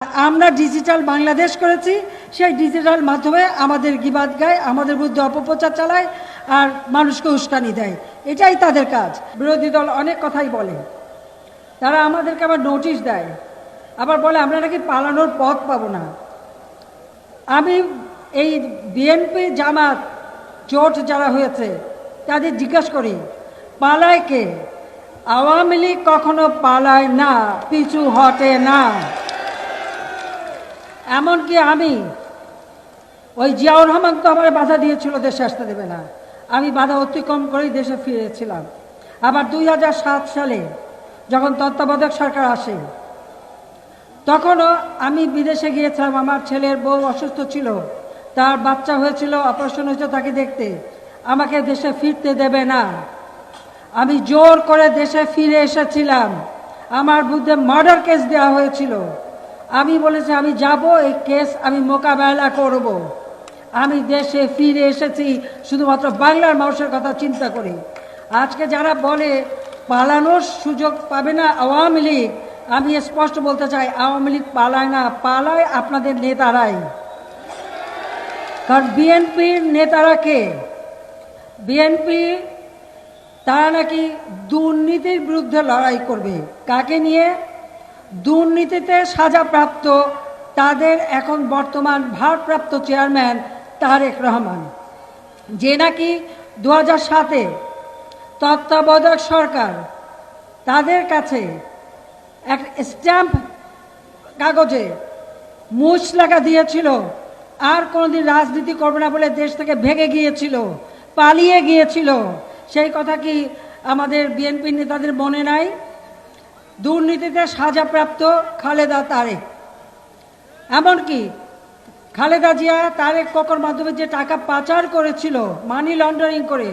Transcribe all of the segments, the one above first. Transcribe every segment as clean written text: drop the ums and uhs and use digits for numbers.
আমরা ডিজিটাল বাংলাদেশ করেছি, সেই ডিজিটাল মাধ্যমে আমাদের গিবাদ গায়, আমাদের বিরুদ্ধে অপপ্রচার চালায় আর মানুষকে উস্কানি দেয়। এটাই তাদের কাজ। বিরোধী দল অনেক কথাই বলে, তারা আমাদেরকে আবার নোটিশ দেয়, আবার বলে আমরা নাকি পালানোর পথ পাবো না। আমি এই বিএনপি জামাত জোট যারা হয়েছে তাদের জিজ্ঞাসা করি, পালায় কে? আওয়ামী লীগ কখনো পালায় না, পিছু হটে না। এমনকি আমি ওই জিয়াউর রহমান তো আমার বাধা দিয়েছিল দেশে আসতে দেবে না, আমি বাধা অতিক্রম করেই দেশে ফিরেছিলাম। আবার 2007 সালে যখন তত্ত্বাবধায়ক সরকার আসে, তখনও আমি বিদেশে গিয়েছিলাম। আমার ছেলের বউ অসুস্থ ছিল, তার বাচ্চা হয়েছিল, অপারেশন হয়েছিল, তাকে দেখতে। আমাকে দেশে ফিরতে দেবে না, আমি জোর করে দেশে ফিরে এসেছিলাম। আমার বিরুদ্ধে মার্ডার কেস দেওয়া হয়েছিল, আমি বলেছি আমি যাব, এই কেস আমি মোকাবেলা করব। আমি দেশে ফিরে এসেছি শুধুমাত্র বাংলার মানুষের কথা চিন্তা করি। আজকে যারা বলে পালানোর সুযোগ পাবে না আওয়ামী লীগ, আমি স্পষ্ট বলতে চাই, আওয়ামী লীগ পালায় না, পালায় আপনাদের নেতারাই। কারণ বিএনপির নেতারা কে? বিএনপি তারা নাকি দুর্নীতির বিরুদ্ধে লড়াই করবে। কাকে নিয়ে? দুর্নীতিতে সাজাপ্রাপ্ত তাদের এখন বর্তমান ভারপ্রাপ্ত চেয়ারম্যান তারেক রহমান, যে নাকি 2007-এ তত্ত্বাবধায়ক সরকার তাদের কাছে এক স্ট্যাম্প কাগজে মুচলেখা দিয়েছিল, আর কোনোদিন রাজনীতি করবে না বলে দেশ থেকে ভেগে গিয়েছিল, পালিয়ে গিয়েছিল। সেই কথা কি আমাদের বিএনপি নেতাদের মনে নাই? দুর্নীতিতে সাজাপ্রাপ্ত খালেদা তারেক, এমনকি খালেদা জিয়া তারেক কোকোর মাধ্যমে যে টাকা পাচার করেছিল মানি লন্ডারিং করে,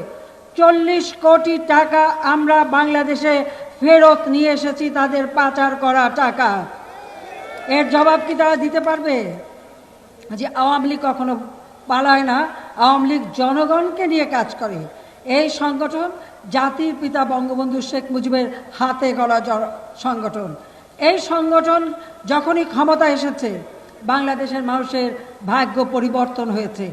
40 কোটি টাকা আমরা বাংলাদেশে ফেরত নিয়ে এসেছি, তাদের পাচার করা টাকা। এর জবাব কি তারা দিতে পারবে? যে আওয়ামী লীগ কখনো পালায় না, আওয়ামী লীগ জনগণকে নিয়ে কাজ করে। এই সংগঠন জাতির পিতা বঙ্গবন্ধু শেখ মুজিবের হাতে গড়া সংগঠন। এই সংগঠন যখনই ক্ষমতা এসেছে, বাংলাদেশের মানুষের ভাগ্য পরিবর্তন হয়েছে।